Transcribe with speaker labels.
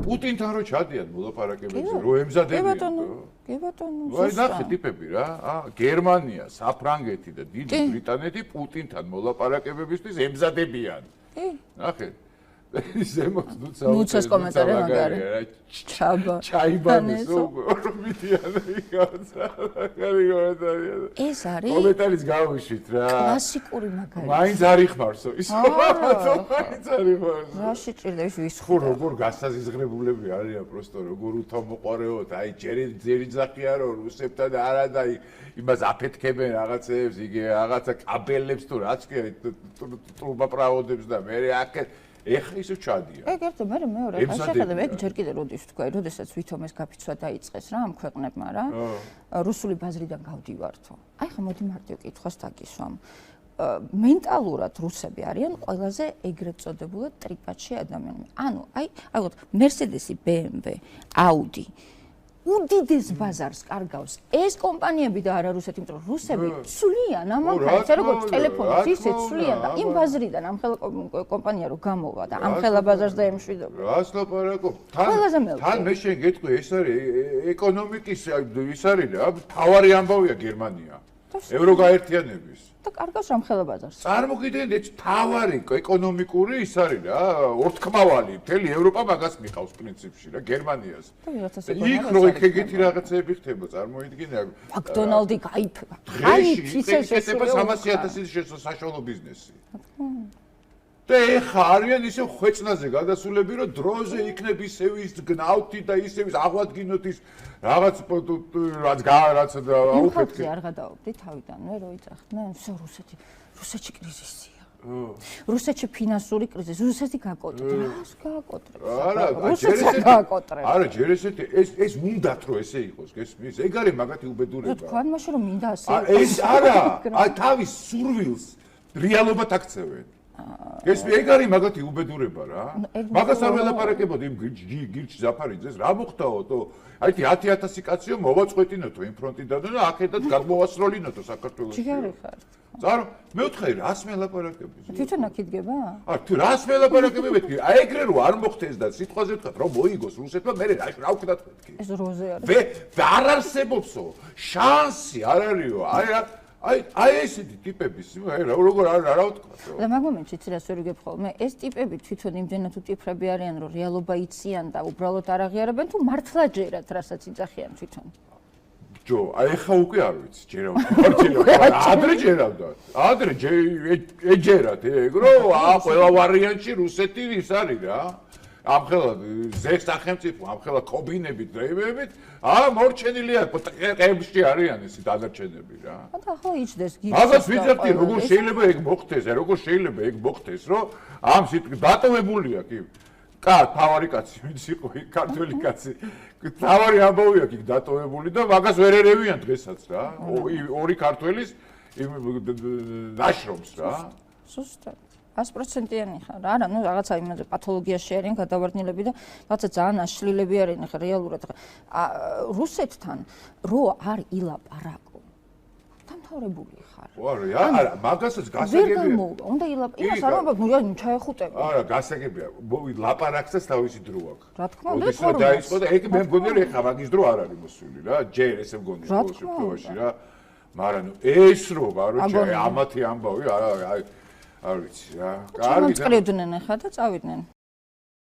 Speaker 1: პუტინთან რო ჩადიან მოლაპარაკებებზე, რო ემზადებიან.
Speaker 2: კი ბატონო.
Speaker 1: აი ნახე ტიპები რა, გერმანია, საფრანგეთი და დიდი ბრიტანეთი პუტინთან მოლაპარაკებებისთვის ემზადებიან. ნახე ზემოთ
Speaker 2: ნუცას კომენტარი მაგარი. ჩაბა.
Speaker 1: ჩაიბანის ორბიტიანი გაცა.
Speaker 2: ეს არის
Speaker 1: კომენტარის გავუშვით რა.
Speaker 2: კლასიკური მაგარი.
Speaker 1: მაინც არ იხმარსო ის. მაინც არ იხმარსო.
Speaker 2: რა შეჭirdებს ვის?
Speaker 1: ხო როგორ გასაზიზღრებულები არიან პროსტო როგორ უთმოყარეოთ აი ჯერი ძახია რომ რუსებთან არა და იმას აფეთქებენ რაღაცებს იგი რაღაცა კაბელებს თუ რაც კი ტრუბაპრაოდებს და მე აქ ეხა ისე ჩადია.
Speaker 2: ეგ ერთო მე მეორე რა შეხედე ეგ ჯერ კიდე როდის თქვა, როდესაც ვითომ ეს გაფიცვა დაიწყეს რა ამ ქვეყნებმა რა. რუსული ბაზრიდან გავდივართო. აი ხა მოდი მარტივ კითხვას დაგისვამ. მენტალურად რუსები არიან ყველაზე ეგრეთ წოდებული ტრიპაჩი ადამიანები. ანუ აი ალბათ Mercedes-ი, BMW, Audi უდიდეს ბაზარს კარგავს ეს კომპანიები და არა რუსეთი, იმიტომ რომ რუსები ცვლიან ამანხელს, როგორც ტელეფონს ისე ცვლიან და იმ ბაზრიდან ამხელა კომპანია რო გამოვა და ამხელა ბაზარს და ემშვიდობა.
Speaker 1: რას ლაპარაკობ? თან მე შენ გეტყვი ეს არის ეკონომიკის ის არის რა, თავარი ამბავია გერმანია. ევროგაერთიანების.
Speaker 2: და კარგავს ამხელა ბაზარს.
Speaker 1: წარმოგიდგენთ თავარი ეკონომიკური ის არის რა, ორთქმავალი, მთელი ევროპა მაგას მიყავს პრინციპში რა, გერმანიას. იქ რო ეგეთი რაღაცები ხდება, წარმოიდგინე.
Speaker 2: მაკდონალდი გაიფება.
Speaker 1: აი ისე 300,000 საშუალო ბიზნესი. და ეხა არიან ისე ხვეწნაზე გადასულები, რომ დროზე იქნებ ისევ ის გნავთი და ისევ ის აღვადგინოთ ის რაღაც რაც
Speaker 2: აუფეთქე. არ გადაობდი თავიდან, მე რო იწახდნენ, всё რუსეთში კრიზისია. რუსეთში ფინანსური კრიზისი, რუსეთი გაკოტრებს. რას გაკოტრებს? არა,
Speaker 1: ჯერ ესეთი ეს უნდათ რომ ესე იყოს, გესმის? ეგ არის მაგათი უბედურება.
Speaker 2: თქვა მაშინ რომ მინდა ასე.
Speaker 1: ეს არა, აი თავის სურვილს რეალობად აქცევენ. ეს ეგ არის მაგათი უბედურება რა. მაგას არ ველაპარაკებოდი იმ გილჩ ზაფარიძეს, რა მოხდაო? აი 10,000 კაციო მოვაწყვეტინოთო იმ ფრონტიდან და აქედაც გადმოვასროლინოთო საქართველოს.
Speaker 2: ჯიგარი ხარ.
Speaker 1: ზარო, მე ვთხარი, რას მელაპარაკები?
Speaker 2: თვითონ აქ იდგება?
Speaker 1: თუ რას მელაპარაკები მეთქი? აი ეგრე რო არ მოხდეს და სიტყვაზე ვთქვათ, რომ მოიგოს რუსეთმა, მე რა ვქნათ მეთქი?
Speaker 2: ეს როზე არის.
Speaker 1: არ არსებობსო, შანსი არ არისო. აი ესეთი ტიპების, როგორ არა ვთქვა.
Speaker 2: და მაგ მომენტში იცი რას ვერ ვიგებ ხოლმე, ეს ტიპები თვითონ იმდენად უტიფრები არიან, რომ რეალობა იციან და უბრალოდ არ აღიარებენ, თუ მართლა ჯერათ, რასაც იძახიან თვითონ.
Speaker 1: ჯო, აი ხა უკვე არ ვიცი, ადრე ჯერავდა. ადრე ეჯერათ ეგ, რომ ყველა ვარიანტში რუსეთი ის არის რა. ამხელა ზესახემწიფო, ამხელა კობინებით, დრეივებით, მორჩენილია ყებში არიან ისი დადარჩენები რა.
Speaker 2: და ახლა იჭდეს გიჩს.
Speaker 1: მაგას ვიძახდი, როგორ შეიძლება ეგ მოხდეს, რომ ამ სიტყვით დატოვებულია კი. თავარი კაცი, ვინც იყო იქ ქართველი კაცი. თავარი ამბავი აქვს იქ დატოვებული და მაგას ვერ ერევიან დღესაც რა. ორი ქართველის ნაშრომს რა.
Speaker 2: ზუსტად. 100%-იანი ხარ. არა, ნუ რაღაცა იმაზე პათოლოგიაში არიან გადავარდნილები და რაღაცა ძალიან აშლილები არიან ხა რეალურად. რუსეთთან რო არ ილაპარაკო. დამთავრებული ხარ.
Speaker 1: არა, მაგასაც გასაგებია.
Speaker 2: უნდა ილაპარაკო. იმას არ ვამბობ, ნუ ჩაეხუტები.
Speaker 1: არა, გასაგებია. ლაპარაკსაც თავისი დრო აქვს.
Speaker 2: რა თქმა უნდა,
Speaker 1: დაიწყო და ეგ მე მგონია რომ ეხა მაგის დრო არ არის მოსული რა. ჯერ ესე მგონია ბოლოს შემთხვევაში რა. მაგრამ ნუ ეს რო გაროჩე ამათი ამბავი, არ ვიცი რა.
Speaker 2: კარგი. წრევდნენ ახლა და წავიდნენ.